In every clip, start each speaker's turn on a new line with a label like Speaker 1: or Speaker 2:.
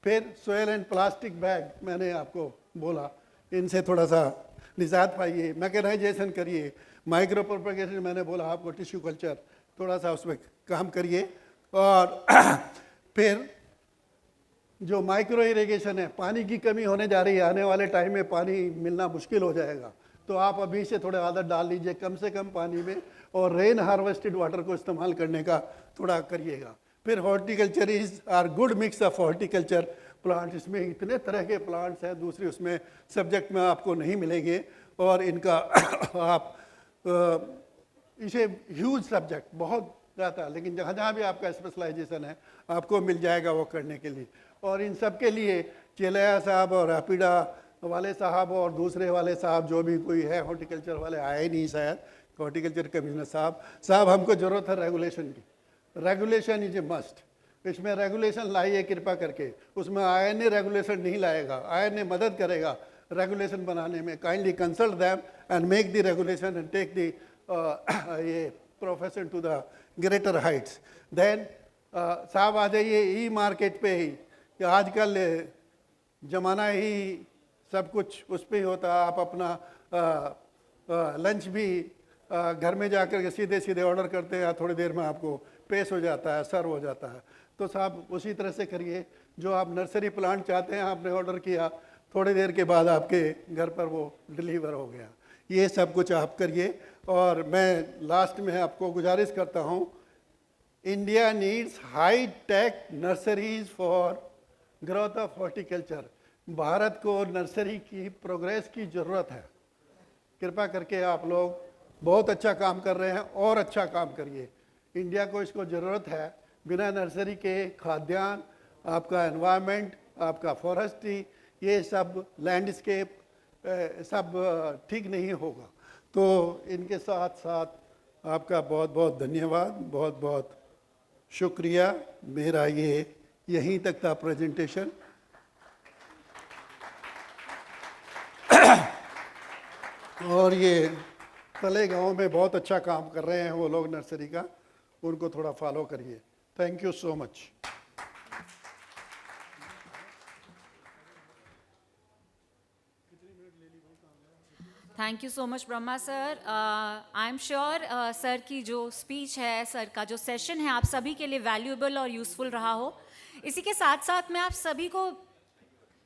Speaker 1: फिर soil and plastic bag मैंने आपको बोला, इनसे थोड़ा सा निजात पाइए, मैकेनाइजेशन करिए, माइक्रो प्रोपेगेशन मैंने बोला आपको, टिश्यू कल्चर थोड़ा सा उसमें काम करिए। और फिर जो माइक्रो इरिगेशन है, पानी की कमी होने जा रही है, आने वाले टाइम में पानी मिलना मुश्किल हो जाएगा, तो आप अभी से थोड़ा आदत डाल लीजिए कम से कम पानी में, और रेन हार्वेस्टेड वाटर को इस्तेमाल करने का थोड़ा करिएगा। फिर horticulture is our good mix of horticulture plant, इसमें इतने तरह के प्लांट्स हैं, दूसरी उसमें सब्जेक्ट में आपको नहीं मिलेंगे, और इनका आप इसे ह्यूज सब्जेक्ट बहुत ज़्यादा, लेकिन जहाँ जहाँ भी आपका स्पेशलाइजेशन है आपको मिल जाएगा वो करने के लिए। और इन सब के लिए चेलैया साहब और रैपिडा वाले साहब और दूसरे वाले साहब जो भी कोई है, हॉर्टिकल्चर वाले आए नहीं शायद, हॉर्टिकल्चर कमिश्नर साहब हमको ज़रूरत है रेगुलेशन की, रेगुलेशन इज ए मस्ट, इसमें रेगुलेशन लाइए कृपा करके। उसमें INA रेगुलेशन नहीं लाएगा, INA मदद करेगा रेगुलेशन बनाने में, kindly consult them and make the regulation and take the ये profession to the greater heights. Then साहब आ जाइए ई मार्केट पे ही, कि आजकल ज़माना ही सब कुछ उस पर ही होता है, आप अपना लंच भी घर में जाकर के सीधे सीधे ऑर्डर करते हैं, थोड़ी देर में आपको पेश हो जाता है, सर्व हो जाता है। तो साहब उसी तरह से करिए, जो आप नर्सरी प्लांट चाहते हैं आपने ऑर्डर किया, थोड़ी देर के बाद आपके घर पर वो डिलीवर हो गया, ये सब कुछ आप करिए। और मैं लास्ट में आपको गुजारिश करता हूँ, India needs high tech nurseries for growth of horticulture. Bharat को नर्सरी की प्रोग्रेस की ज़रूरत है, कृपा करके आप लोग बहुत अच्छा काम कर रहे हैं और अच्छा काम करिए, इंडिया को इसको ज़रूरत है। बिना नर्सरी के खाद्यान्न, आपका एनवायरनमेंट, आपका फॉरेस्ट्री, ये सब लैंडस्केप सब ठीक नहीं होगा। तो इनके साथ साथ आपका बहुत बहुत धन्यवाद, बहुत बहुत शुक्रिया। मेरा ये यहीं तक था प्रेजेंटेशन। और ये तलेगांव में बहुत अच्छा काम कर रहे हैं वो लोग नर्सरी का, उनको थोड़ा फॉलो करिए। Thank you so much.
Speaker 2: Thank you so much Brahma sir. I am sure sir की जो स्पीच है, सर का जो सेशन है, आप सभी के लिए वैल्यूएबल और यूज़फुल रहा हो। इसी के साथ साथ मैं आप सभी को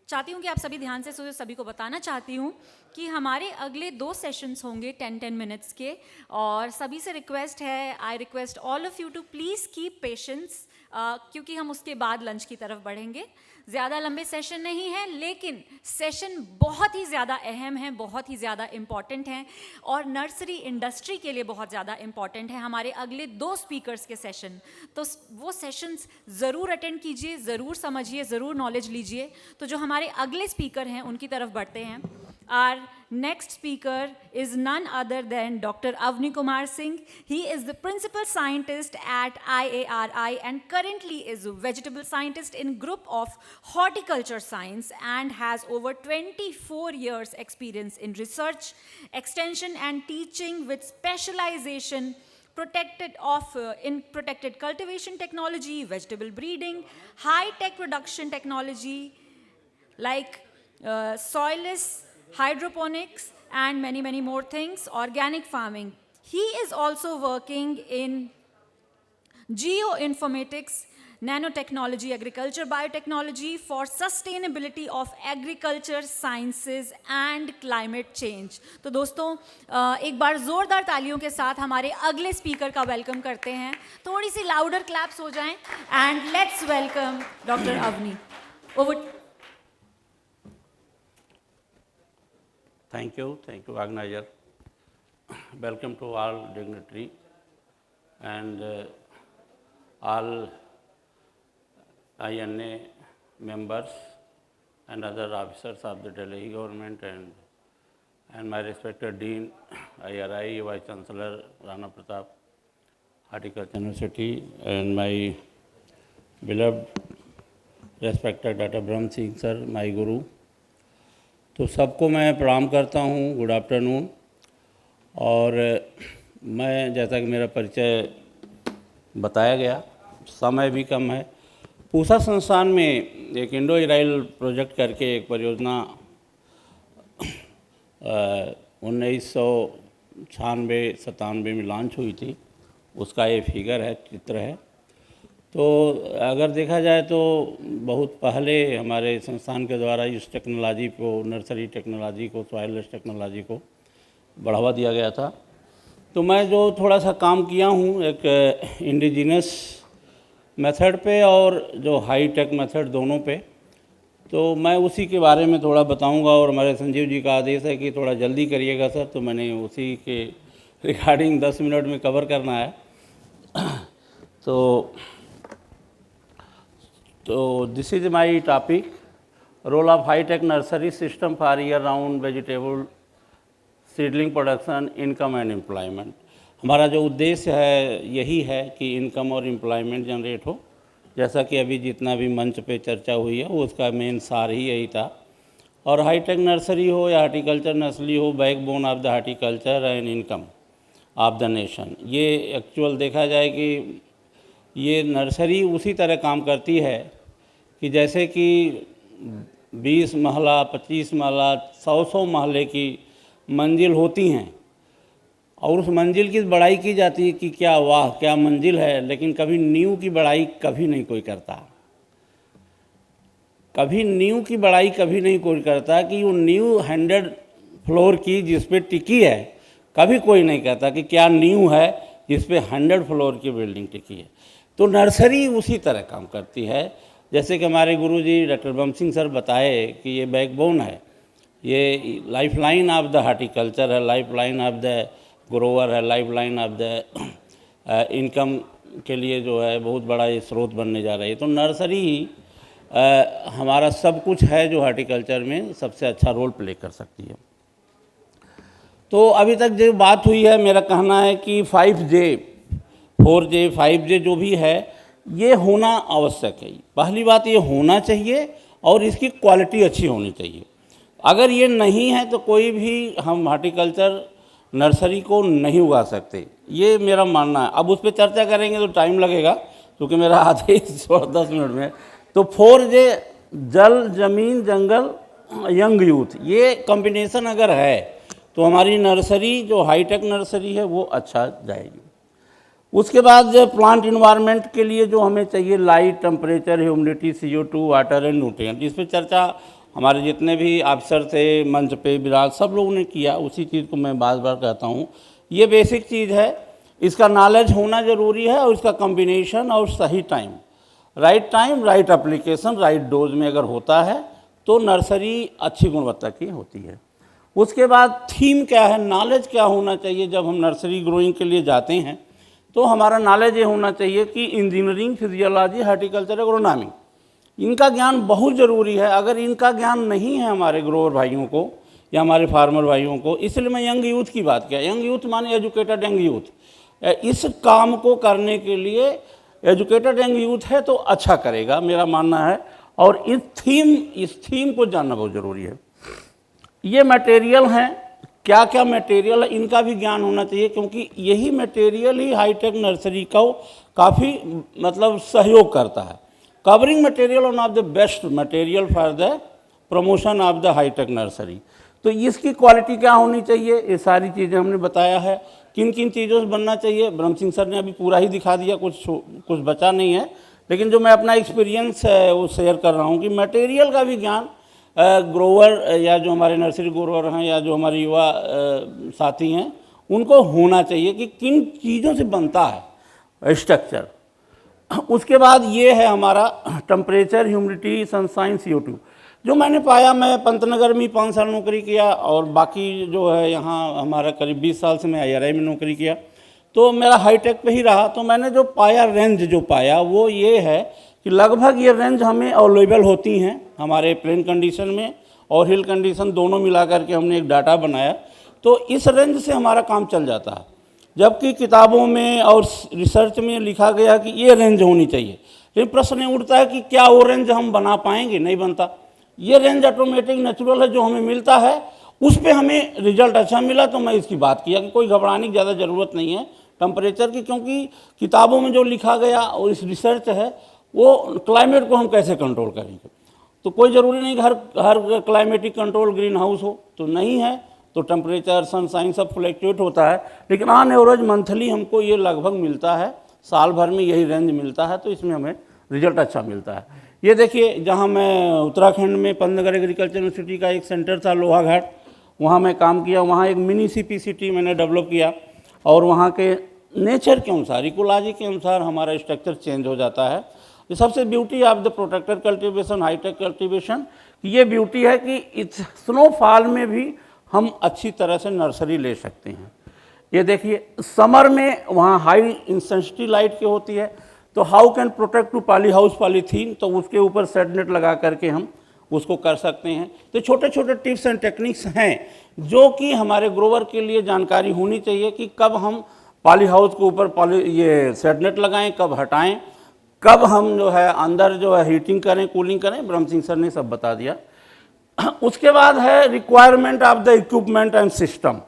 Speaker 2: चाहती हूँ कि आप सभी ध्यान से सुनिए, सभी को बताना चाहती हूँ कि हमारे अगले 2 सेशंस होंगे 10-10 मिनट्स के, और सभी से रिक्वेस्ट है, I request all of you to please keep patience, क्योंकि हम उसके बाद लंच की तरफ बढ़ेंगे। ज़्यादा लंबे सेशन नहीं है, लेकिन सेशन बहुत ही ज़्यादा अहम है, बहुत ही ज़्यादा इम्पॉर्टेंट हैं, और नर्सरी इंडस्ट्री के लिए बहुत ज़्यादा इम्पॉर्टेंट है हमारे अगले 2 स्पीकर्स के सेशन। तो वो सेशंस ज़रूर अटेंड कीजिए, ज़रूर समझिए, ज़रूर नॉलेज लीजिए। तो जो हमारे अगले स्पीकर हैं उनकी तरफ बढ़ते हैं। Our next speaker is none other than Dr. Avni Kumar Singh. He is the principal scientist at IARI and currently is a vegetable scientist in group of horticulture science and has over 24 years experience in research, extension and teaching with specialization in protected cultivation technology, vegetable breeding, high-tech production technology like soilless hydroponics and many, many more things, organic farming. He is also working in geoinformatics, nanotechnology, agriculture, biotechnology for sustainability of agriculture sciences and climate change. तो दोस्तों एक बार ज़ोरदार तालियों के साथ हमारे अगले speaker का वेलकम करते हैं। थोड़ी सी लाउडर क्लैप्स हो जाएं and let's welcome doctor Avani. Over.
Speaker 3: Thank you, organizer. Welcome to all dignitary and all INA members and other officers of the Delhi government and my respected Dean, IRI, Vice Chancellor Rana Pratap, Horticulture University, and my beloved respected Dr. Brahm Singh sir, my guru. तो सबको मैं प्रणाम करता हूँ, good afternoon. और मैं जैसा कि मेरा परिचय बताया गया, समय भी कम है, पूसा संस्थान में एक इंडो इजराइल प्रोजेक्ट करके एक परियोजना 1996-97 में लॉन्च हुई थी, उसका ये फिगर है, चित्र है। तो अगर देखा जाए तो बहुत पहले हमारे संस्थान के द्वारा इस टेक्नोलॉजी को, नर्सरी टेक्नोलॉजी को, सॉइललेस टेक्नोलॉजी को बढ़ावा दिया गया था। तो मैं जो थोड़ा सा काम किया हूँ एक इंडिजिनस मेथड पे और जो हाई टेक मेथड दोनों पे, तो मैं उसी के बारे में थोड़ा बताऊंगा। और हमारे संजीव जी का आदेश है कि थोड़ा जल्दी करिएगा सर, तो मैंने उसी के रिगार्डिंग 10 मिनट में कवर करना है। तो this is my topic, role of high tech nursery system for year round vegetable seedling production, income and employment. हमारा जो उद्देश्य है यही है कि इनकम और एम्प्लॉयमेंट जनरेट हो। जैसा कि अभी जितना भी मंच पे चर्चा हुई है वो उसका मेन सार ही यही था। और हाईटेक नर्सरी हो या हार्टिकल्चर नर्सरी हो, backbone of the horticulture and income of the nation. ये एक्चुअल देखा जाए कि ये नर्सरी उसी तरह काम करती है कि जैसे कि 20 महला, 25 महला, 100 महले की मंजिल होती हैं और उस मंजिल की बढ़ाई की जाती है कि क्या वाह क्या मंजिल है, लेकिन कभी नींव की बढ़ाई कभी नहीं कोई करता। कभी नींव की बढ़ाई कभी नहीं कोई करता कि वो नींव 100 फ्लोर की जिस पे टिकी है, कभी कोई नहीं कहता कि क्या नींव है जिस पे 100 फ्लोर की बिल्डिंग टिकी है। तो नर्सरी उसी तरह काम करती है। जैसे कि हमारे गुरुजी डॉक्टर बम सिंह सर बताए कि ये बैकबोन है, ये लाइफलाइन ऑफ द हार्टिकल्चर है, लाइफलाइन ऑफ द ग्रोवर है, लाइफलाइन ऑफ द इनकम के लिए जो है बहुत बड़ा ये स्रोत बनने जा रही है। तो नर्सरी ही हमारा सब कुछ है जो हार्टिकल्चर में सबसे अच्छा रोल प्ले कर सकती है। तो अभी तक जो बात हुई है, मेरा कहना है कि 5J, 4J, 5J जो भी है ये होना आवश्यक है। पहली बात ये होना चाहिए और इसकी क्वालिटी अच्छी होनी चाहिए। अगर ये नहीं है तो कोई भी हम हार्टिकल्चर नर्सरी को नहीं उगा सकते, ये मेरा मानना है। अब उस पर चर्चा करेंगे तो टाइम लगेगा क्योंकि मेरा आधे 10 मिनट में। तो 4J, जल, जमीन, जंगल, यंग यूथ, ये कॉम्बिनेशन अगर है तो हमारी नर्सरी जो हाईटेक नर्सरी है वो अच्छा जाएगी। उसके बाद जो प्लांट इन्वायरमेंट के लिए जो हमें चाहिए, light, temperature, humidity, CO2, water and nutrient, इस पर चर्चा हमारे जितने भी अफसर थे मंच पे विराज सब लोगों ने किया। उसी चीज़ को मैं बार बार कहता हूँ, ये बेसिक चीज़ है, इसका नॉलेज होना ज़रूरी है और इसका कॉम्बिनेशन और सही time, right application, right dose में अगर होता है तो नर्सरी अच्छी गुणवत्ता की होती है। उसके बाद थीम क्या है, नॉलेज क्या होना चाहिए। जब हम नर्सरी ग्रोइंग के लिए जाते हैं तो हमारा नॉलेज ये होना चाहिए कि इंजीनियरिंग, फिजियोलॉजी, हार्टिकल्चर, एग्रोनॉमी, इनका ज्ञान बहुत ज़रूरी है। अगर इनका ज्ञान नहीं है हमारे ग्रोवर भाइयों को या हमारे फार्मर भाइयों को, इसलिए मैं यंग यूथ की बात किया। यंग यूथ माने एजुकेटेड यंग यूथ। इस काम को करने के लिए एजुकेटेड यंग यूथ है तो अच्छा करेगा, मेरा मानना है। और इस थीम को जानना बहुत ज़रूरी है। ये मटेरियल हैं, क्या क्या मटेरियल है, इनका भी ज्ञान होना चाहिए क्योंकि यही मटेरियल ही हाईटेक नर्सरी को काफ़ी मतलब सहयोग करता है। Covering material one of the best material for the promotion of the high tech nursery. तो इसकी क्वालिटी क्या होनी चाहिए, ये सारी चीज़ें हमने बताया है। किन किन चीज़ों से बनना चाहिए, ब्रह्म सिंह सर ने अभी पूरा ही दिखा दिया, कुछ बचा नहीं है। लेकिन जो मैं अपना एक्सपीरियंस है वो शेयर कर रहा हूँ कि मटेरियल का भी ज्ञान ग्रोवर या जो हमारे नर्सरी ग्रोवर हैं या जो हमारे युवा साथी हैं उनको होना चाहिए कि किन चीज़ों से बनता है स्ट्रक्चर। उसके बाद ये है हमारा टेम्परेचर, ह्यूमिडिटी, सनशाइन, CO2। जो मैंने पाया, मैं पंतनगर में 5 साल नौकरी किया और बाकी जो है यहाँ हमारा करीब 20 साल से मैं IRI में नौकरी किया, तो मेरा हाईटेक पे ही रहा। तो मैंने जो पाया, रेंज जो पाया वो ये है कि लगभग ये रेंज हमें अवेलेबल होती हैं हमारे प्लेन कंडीशन में और हिल कंडीशन दोनों मिला करके हमने एक डाटा बनाया। तो इस रेंज से हमारा काम चल जाता है, जबकि किताबों में और रिसर्च में लिखा गया कि ये रेंज होनी चाहिए। लेकिन प्रश्न उठता है कि क्या वो रेंज हम बना पाएंगे, नहीं बनता। ये रेंज ऑटोमेटिक नेचुरल है, जो हमें मिलता है उस पर हमें रिजल्ट अच्छा मिला। तो मैं इसकी बात किया कि कोई घबराने की ज़्यादा ज़रूरत नहीं है टेम्परेचर की, क्योंकि किताबों में जो लिखा गया और इस रिसर्च है वो क्लाइमेट को हम कैसे कंट्रोल करेंगे। तो कोई ज़रूरी नहीं कि हर क्लाइमेटिक कंट्रोल ग्रीन हाउस हो, तो नहीं है, तो टेम्परेचर सनशाइन सब फ्लैक्चुएट होता है, लेकिन ऑन एवरेज मंथली हमको ये लगभग मिलता है, साल भर में यही रेंज मिलता है, तो इसमें हमें रिजल्ट अच्छा मिलता है। ये देखिए, जहाँ मैं उत्तराखंड में पंतनगर एग्रीकल्चर यूनिवर्सिटी का एक सेंटर था लोहाघाट, वहाँ मैं काम किया, वहाँ एक मिनी CPCT मैंने डेवलप किया, और वहाँ के नेचर के अनुसार, इकोलॉजी के अनुसार हमारा स्ट्रक्चर चेंज हो जाता है। ये सबसे beauty of the protected cultivation, high tech cultivation, ये ब्यूटी है कि इस स्नोफॉल में भी हम अच्छी तरह से नर्सरी ले सकते हैं। ये देखिए, समर में वहाँ हाई इंटेंसिटी लाइट की होती है, तो how can protect to polyhouse polythene, तो उसके ऊपर शेड नेट लगा करके हम उसको कर सकते हैं। तो छोटे छोटे टिप्स एंड टेक्निक्स हैं जो कि हमारे ग्रोवर के लिए जानकारी होनी चाहिए कि कब हम पॉली हाउस के ऊपर ये शेड नेट लगाएं, कब हटाएं, कब हम जो है अंदर जो है हीटिंग करें, कूलिंग करें। ब्रह्म सिंह सर ने सब बता दिया। उसके बाद है requirement of the equipment and system,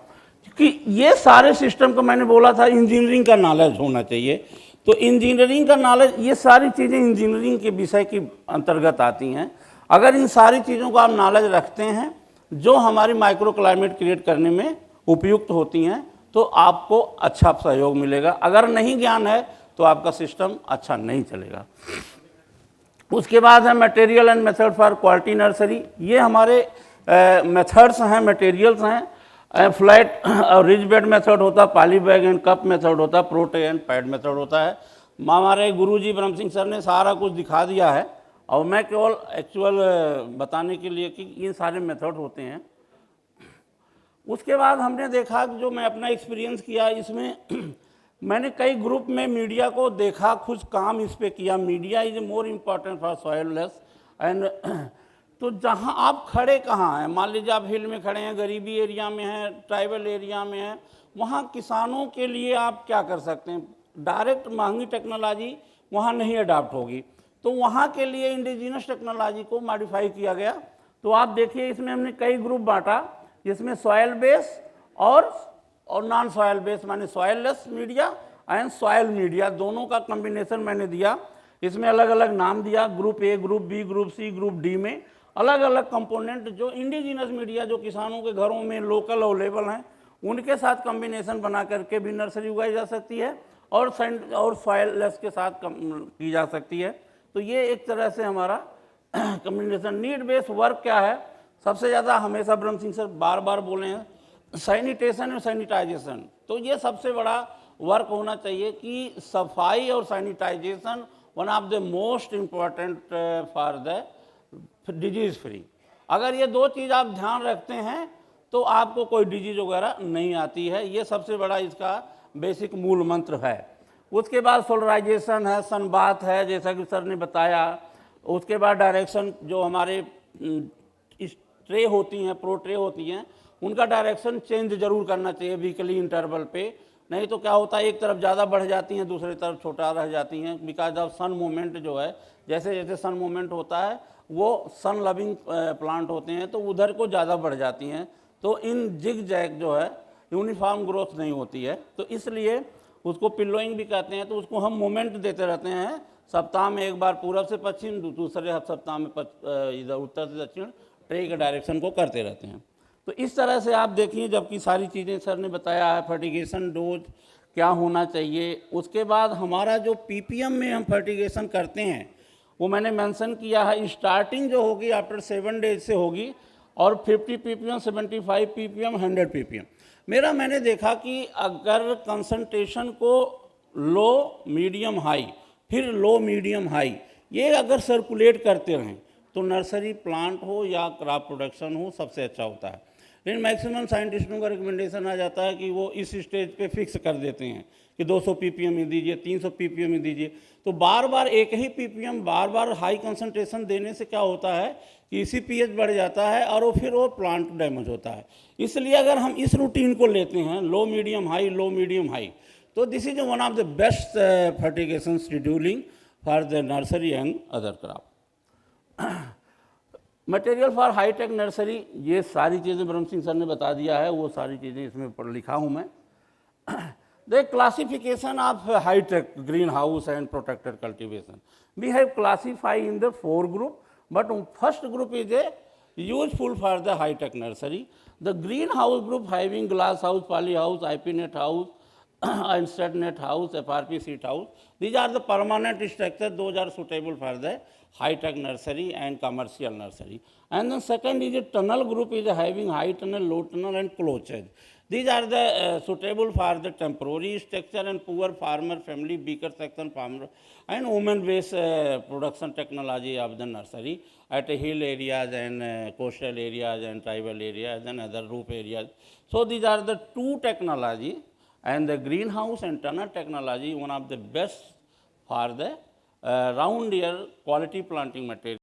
Speaker 3: क्योंकि ये सारे सिस्टम को मैंने बोला था इंजीनियरिंग का नॉलेज होना चाहिए। तो इंजीनियरिंग का नॉलेज, ये सारी चीज़ें इंजीनियरिंग के विषय की अंतर्गत आती हैं। अगर इन सारी चीज़ों को आप नॉलेज रखते हैं जो हमारी माइक्रो क्लाइमेट क्रिएट करने में उपयुक्त होती हैं, तो आपको अच्छा सहयोग मिलेगा। अगर नहीं ज्ञान है तो आपका सिस्टम अच्छा नहीं चलेगा। उसके बाद है material and method for quality nursery. ये हमारे मेथड्स हैं, मटेरियल्स हैं। फ्लैट और रिज बेड मेथड होता है, poly bag and cup method होता है, प्रोटे एंड पैड मेथड होता है। हमारे गुरुजी ब्रह्म सिंह सर ने सारा कुछ दिखा दिया है, और मैं केवल एक्चुअल बताने के लिए कि ये सारे मेथड होते हैं। उसके बाद हमने देखा कि जो मैं अपना एक्सपीरियंस किया इसमें मैंने कई ग्रुप में मीडिया को देखा, कुछ काम इस पे किया। Media is more important for soilness and तो जहाँ आप खड़े कहाँ हैं, मान लीजिए आप हिल में खड़े हैं, गरीबी एरिया में हैं, ट्राइबल एरिया में हैं, वहाँ किसानों के लिए आप क्या कर सकते हैं। डायरेक्ट महंगी टेक्नोलॉजी वहाँ नहीं अडाप्ट होगी, तो वहाँ के लिए इंडिजिनस टेक्नोलॉजी को मॉडिफाई किया गया। तो आप देखिए, इसमें हमने कई ग्रुप बांटा, जिसमें सॉयल बेस और नॉन सॉयल बेस, माने सॉयललेस मीडिया एंड सॉयल मीडिया, दोनों का कॉम्बिनेशन मैंने दिया। इसमें अलग अलग नाम दिया, group A, group B, group C, group D में अलग अलग कंपोनेंट जो इंडिजिनस मीडिया जो किसानों के घरों में लोकल अवेलेबल हैं, उनके साथ कॉम्बिनेशन बना करके भी नर्सरी उगाई जा सकती है, और सॉयललेस के साथ की जा सकती है। तो ये एक तरह से हमारा कम्युनिकेशन। नीड बेस्ड वर्क क्या है, सबसे ज़्यादा हमेशा ब्रह्म सिंह सर बार बार बोले हैं, सैनिटेशन और सैनिटाइजेशन। तो ये सबसे बड़ा वर्क होना चाहिए कि सफाई और sanitisation one of the most important for the disease free. अगर ये दो चीज़ आप ध्यान रखते हैं तो आपको कोई डिजीज़ वगैरह नहीं आती है। ये सबसे बड़ा इसका बेसिक मूल मंत्र है। उसके बाद सोलराइजेशन है, सनबाथ है, जैसा कि सर ने बताया। उसके बाद डायरेक्शन, जो हमारे ट्रे होती हैं, प्रो ट्रे होती हैं, उनका डायरेक्शन चेंज जरूर करना चाहिए वीकली इंटरवल पे, नहीं तो क्या होता है एक तरफ ज़्यादा बढ़ जाती हैं, दूसरी तरफ छोटा रह जाती हैं। बिकॉज ऑफ सन मूवमेंट जो है, जैसे जैसे सन मूवमेंट होता है वो सन लविंग प्लांट होते हैं, तो उधर को ज़्यादा बढ़ जाती हैं। तो इन जिग जैग जो है यूनिफॉर्म ग्रोथ नहीं होती है, तो इसलिए उसको पिल्लोइंग भी कहते हैं। तो उसको हम मोमेंट देते रहते हैं, सप्ताह में एक बार पूरब से पश्चिम, दूसरे सप्ताह में इधर उत्तर से दक्षिण ट्रे के डायरेक्शन को करते रहते हैं। तो इस तरह से आप देखिए, जबकि सारी चीज़ें सर ने बताया है, फर्टिगेशन डोज क्या होना चाहिए। उसके बाद हमारा जो पीपीएम में हम फर्टिगेशन करते हैं वो मैंने मेंशन किया है। स्टार्टिंग जो होगी आफ्टर 7 डेज से होगी, और 50 ppm, 75 ppm, 100 ppm। मैंने देखा कि अगर कंसंट्रेशन को लो मीडियम हाई, फिर लो मीडियम हाई, ये अगर सर्कुलेट करते रहें तो नर्सरी प्लांट हो या क्रॉप प्रोडक्शन हो, सबसे अच्छा होता है। लेकिन मैक्सिमम साइंटिस्टों का रिकमेंडेशन आ जाता है कि वो इस स्टेज पे फिक्स कर देते हैं कि 200 ppm ही दीजिए, 300 ppm ही दीजिए। तो बार बार एक ही ppm बार बार हाई कंसंट्रेशन देने से क्या होता है कि इसी pH बढ़ जाता है, और वो फिर वो प्लांट डैमेज होता है। इसलिए अगर हम इस रूटीन को लेते हैं, low medium high, low medium high, तो this is one of the best fertigation scheduling for the nursery and other crop. Material for high tech nursery, ये सारी चीज़ें ब्रह्म सिंह सर ने बता दिया है, वो सारी चीज़ें इसमें लिखा हूँ मैं। The classification of high-tech greenhouse and protected cultivation. We have classified in the 4 group, but first group is a useful for the high-tech nursery. The greenhouse group having glass house, poly house, IP net house, and stud net house, FRP seat house. These are the permanent structures, those are suitable for the high-tech nursery and commercial nursery. And then second is a tunnel group is having high tunnel, low tunnel and closed. These are the suitable for the temporary structure and poor farmer family, beaker section farmer and women-based production technology of the nursery at hill areas and coastal areas and tribal areas and other roof areas. So these are the 2 technology, and the greenhouse and tunnel technology one of the best for the round year quality planting material.